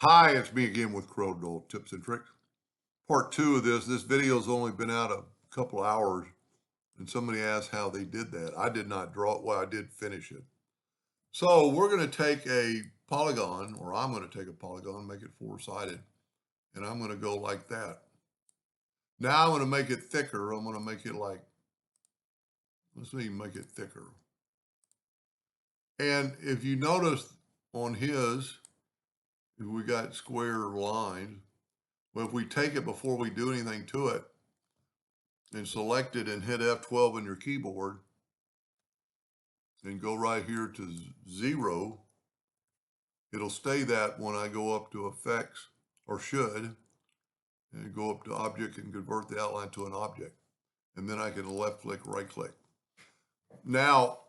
Hi, it's me again with Corel Draw tips and tricks. Part two of this. This video's only been out a couple hours, and somebody asked how they did that. I did not draw it. Well, I did finish it. So we're going to take a polygon, or I'm going to take a polygon, make it four-sided, and I'm going to go like that. Now I'm going to make it thicker. I'm going to make it like, let's see, make it thicker. And if you notice on his, we got square lines. But if we take it before we do anything to it, and select it and hit F12 on your keyboard and go right here to 0, it'll stay that when I go up to effects, or should, and go up to object and convert the outline to an object. And then I can left click, right click. Now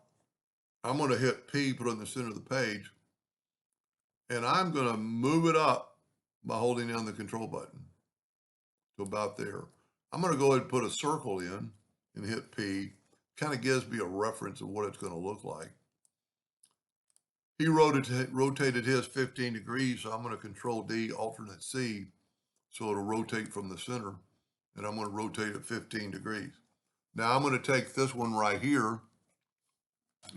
I'm going to hit P, put it in the center of the page, and I'm going to move it up by holding down the control button to about there. I'm going to go ahead and put a circle in and hit P. Kind of gives me a reference of what it's going to look like. He rotated his 15 degrees, so I'm going to Control D, Alternate C, so it'll rotate from the center, and I'm going to rotate it 15 degrees. Now I'm going to take this one right here,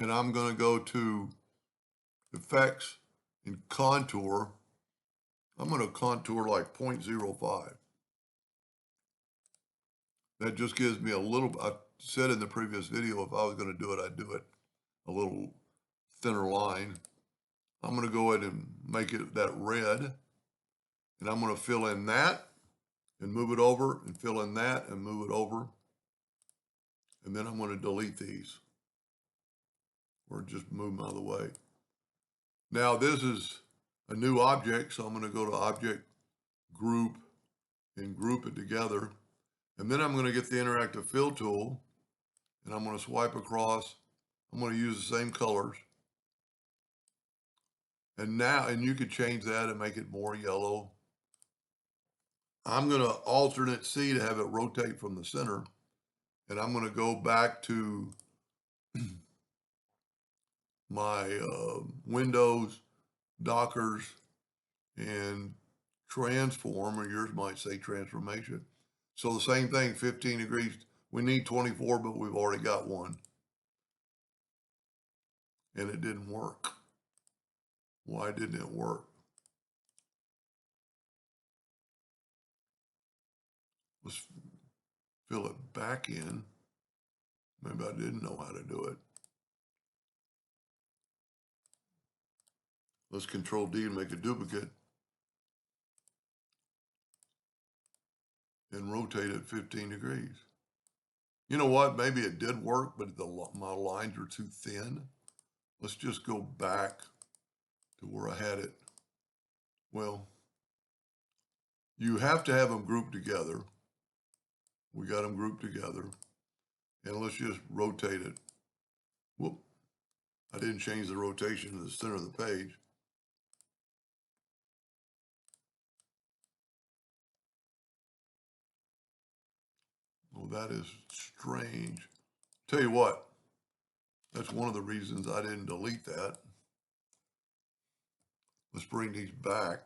and I'm going to go to Effects and Contour. I'm going to contour like 0.05. That just gives me a little, I said in the previous video, if I was going to do it, I'd do it a little thinner line. I'm going to go ahead and make it that red, and I'm going to fill in that and move it over and fill in that and move it over. And then I'm going to delete these or just move them out of the way. Now this is a new object, so I'm going to go to Object, Group, and group it together. And then I'm going to get the Interactive Fill tool, and I'm going to swipe across. I'm going to use the same colors. And now, and you could change that and make it more yellow. I'm going to alternate C to have it rotate from the center. And I'm going to go back to my Windows, Dockers, and transform, or yours might say transformation. So the same thing, 15 degrees. We need 24, but we've already got one. And it didn't work. Why didn't it work? Let's fill it back in. Maybe I didn't know how to do it. Let's Control D and make a duplicate and rotate it 15 degrees. You know what? Maybe it did work, but my lines are too thin. Let's just go back to where I had it. Well, you have to have them grouped together. We got them grouped together. And let's just rotate it. Whoop. I didn't change the rotation to the center of the page. Well, that is strange. Tell you what, that's one of the reasons I didn't delete that. Let's bring these back.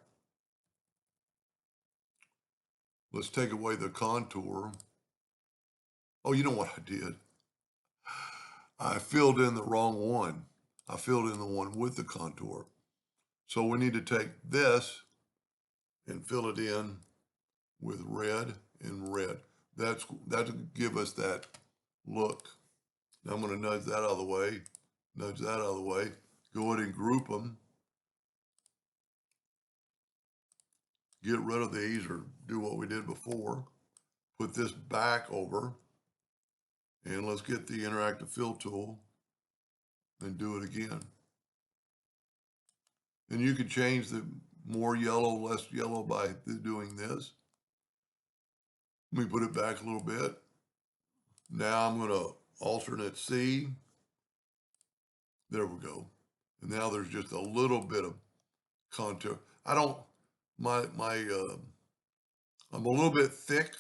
Let's take away the contour. Oh, you know what I did? I filled in the wrong one. I filled in the one with the contour. So we need to take this and fill it in with red and red. That'll give us that look. Now I'm going to nudge that out of the way, nudge that out of the way, go ahead and group them, get rid of these or do what we did before, put this back over, and let's get the Interactive Fill tool and do it again. And you could change the more yellow, less yellow by doing this. Let me put it back a little bit. Now I'm going to alternate C. There we go. And now there's just a little bit of contour. I'm a little bit thick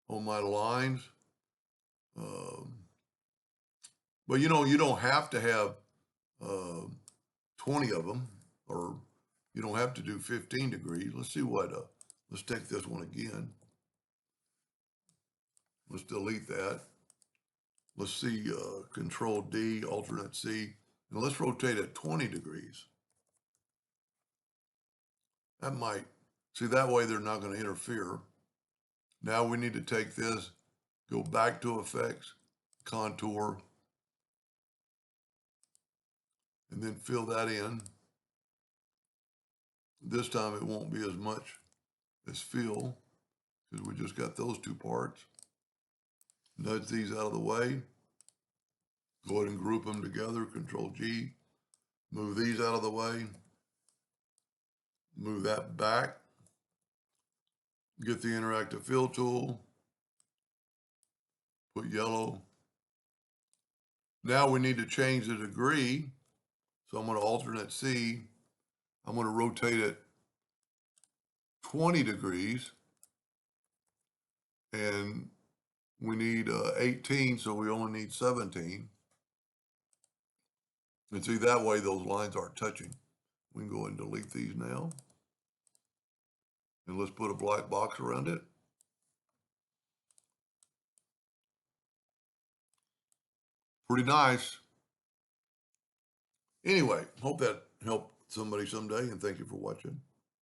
on my lines. But you know, you don't have to have 20 of them, or You don't have to do 15 degrees. Let's see what, let's take this one again. Let's delete that. Let's see, Control D, alternate C, and let's rotate it 20 degrees. That might, see, that way they're not going to interfere. Now we need to take this, go back to effects, contour, and then fill that in. This time it won't be as much as fill because we just got those two parts. Nudge these out of the way. Go ahead and group them together, Control G. Move these out of the way. Move that back. Get the interactive fill tool. Put yellow. Now we need to change the degree. So I'm going to alternate C. I'm going to rotate it 20 degrees. And we need 18, so we only need 17. And see, that way those lines aren't touching. We can go ahead and delete these now. And let's put a black box around it. Pretty nice. Anyway, hope that helped somebody someday, and thank you for watching.